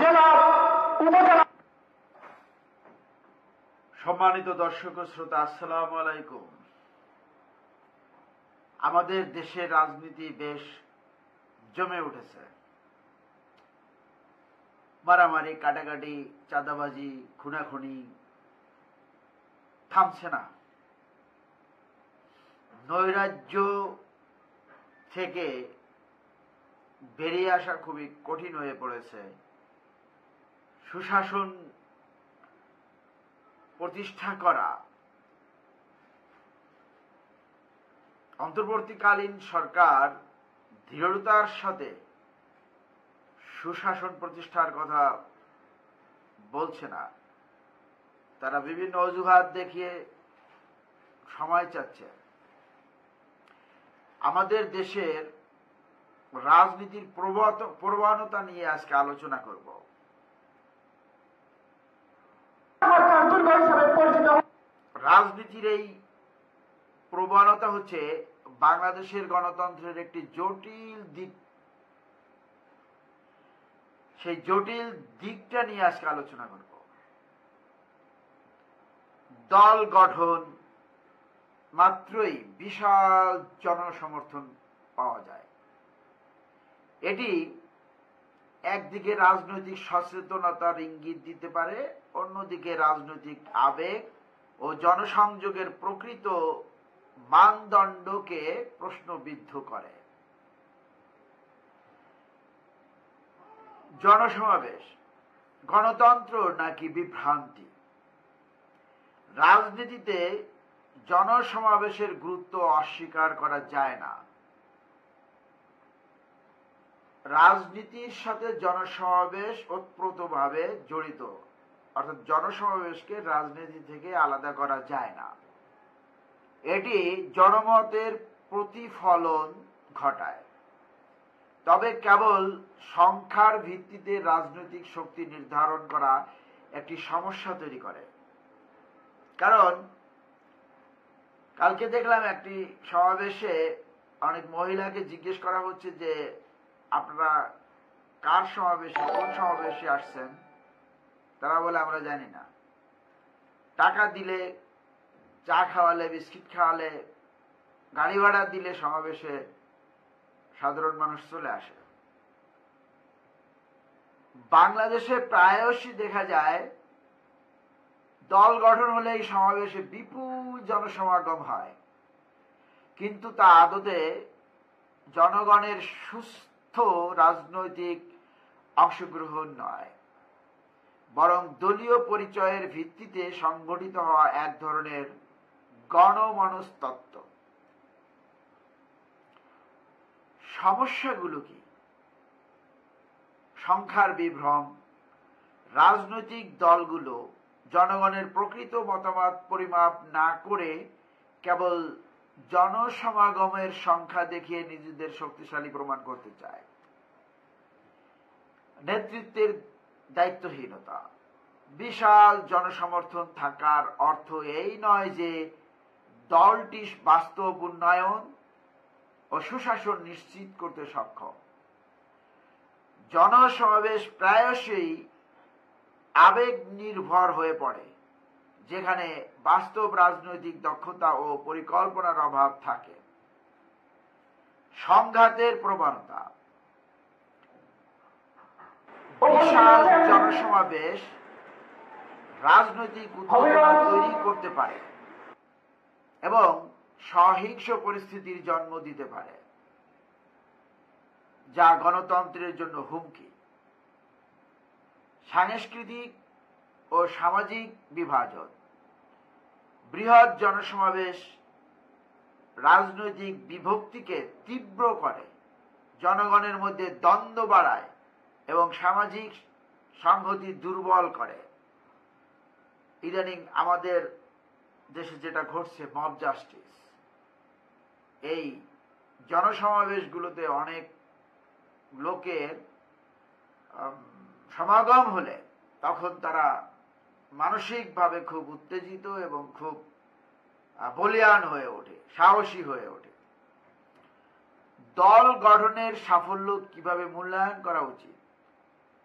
জেলা, উপজেলা। সম্মানিত দর্শক ও শ্রোতা, আসসালামু আলাইকুম। আমাদের দেশের রাজনীতি বেশ জমে উঠেছে। মারামারি, কাটাকাটি, চাঁদাবাজি, খুনাখুনি থামছে না। নৈরাজ্য থেকে বেরিয়ে আসা খুবই কঠিন হয়ে পড়েছে। সুশাসন প্রতিষ্ঠা করা অন্তর্বর্তীকালীন সরকার দৃঢ়তার সাথে সুশাসন প্রতিষ্ঠার কথা বলছে না। তারা বিভিন্ন অজুহাত দেখিয়ে সময় চাচ্ছে। আমাদের দেশের রাজনীতির প্রবণতা নিয়ে আজকে আলোচনা করব। রাজনীতির এই প্রবণতা হচ্ছে বাংলাদেশের গণতন্ত্রের একটি জটিল দিক। সেই জটিল দিকটা নিয়ে আজকে আলোচনা করব। দল গঠন মাত্রই বিশাল জনসমর্থন পাওয়া যায়। এটি একদিকে রাজনৈতিক সচেতনতার ইঙ্গিত দিতে পারে, অন্যদিকে রাজনৈতিক আবেগ ও জনসংযোগের প্রকৃত মানদণ্ডকে প্রশ্নবিদ্ধ করে। জনসমাবেশ গণতন্ত্র নাকি বিভ্রান্তি? রাজনীতিতে জনসমাবেশের গুরুত্ব অস্বীকার করা যায় না। রাজনীতির সাথে জনসমাবেশ ওতপ্রোতভাবে জড়িত, অর্থাৎ জনসমাবেশকে রাজনীতি থেকে আলাদা করা যায় না। এটি জনমতের প্রতিফলন ঘটায়, তবে কেবল সংখ্যার ভিত্তিতে রাজনৈতিক শক্তি নির্ধারণ করা একটি সমস্যা তৈরি করে। কারণ কালকে দেখলাম একটি সমাবেশে অনেক মহিলাকে জিজ্ঞেস করা হচ্ছে যে আপনারা কার সমাবেশে, কোন সমাবেশে আসছেন? তারা বলে আমরা জানি না। টাকা দিলে, চা খাওয়ালে, বিস্কিট খাওয়ালে, গাড়ি ভাড়া দিলে সমাবেশে সাধারণ মানুষ চলে আসে। বাংলাদেশে প্রায়শই দেখা যায় দল গঠন হলে এই সমাবেশে বিপুল জনসমাগম হয়, কিন্তু তা আদতে জনগণের সুস্থ রাজনৈতিক অংশগ্রহণ নয়, বরং দলীয় পরিচয়ের ভিত্তিতে সংগঠিত হওয়া এক ধরনের গণমনস্তত্ত্ব। সমস্যাগুলো কি? সংখ্যার বিভ্রম। রাজনৈতিক দলগুলো জনগণের প্রকৃত মতামত পরিমাপ না করে কেবল জনসমাগমের সংখ্যা দেখিয়ে নিজেদের শক্তিশালী প্রমাণ করতে চায়। নেতৃত্বের দায়িত্বহীনতা। বিশাল জনসমর্থন থাকার অর্থ এই নয় যে দলটি বাস্তব উন্নয়ন ও সুশাসন নিশ্চিত করতে সক্ষম। জনসমাবেশ প্রায়শই আবেগ নির্ভর হয়ে পড়ে, যেখানে বাস্তব রাজনৈতিক দক্ষতা ও পরিকল্পনার অভাব থাকে। সংঘাতের প্রবণতা। বিশাল জনসমাবেশ রাজনৈতিক উত্তেজনা তৈরি করতে পারে এবং সহিংস পরিস্থিতির জন্ম দিতে পারে, যা গণতন্ত্রের জন্য হুমকি। সাংস্কৃতিক ও সামাজিক বিভাজন। বৃহৎ জনসমাবেশ রাজনৈতিক বিভক্তিকে তীব্র করে, জনগণের মধ্যে দ্বন্দ্ব বাড়ায় এবং সামাজিক সংহতি দুর্বল করে। ইদানিং আমাদের দেশে যেটা ঘটছে, মব জাস্টিস, এই জনসমাবেশগুলোতে অনেক লোকের সমাগম হলে তখন তারা মানসিকভাবে খুব উত্তেজিত এবং খুব বলীয়ান হয়ে ওঠে, সাহসী হয়ে ওঠে। দল গঠনের সাফল্য কিভাবে মূল্যায়ন করা উচিত?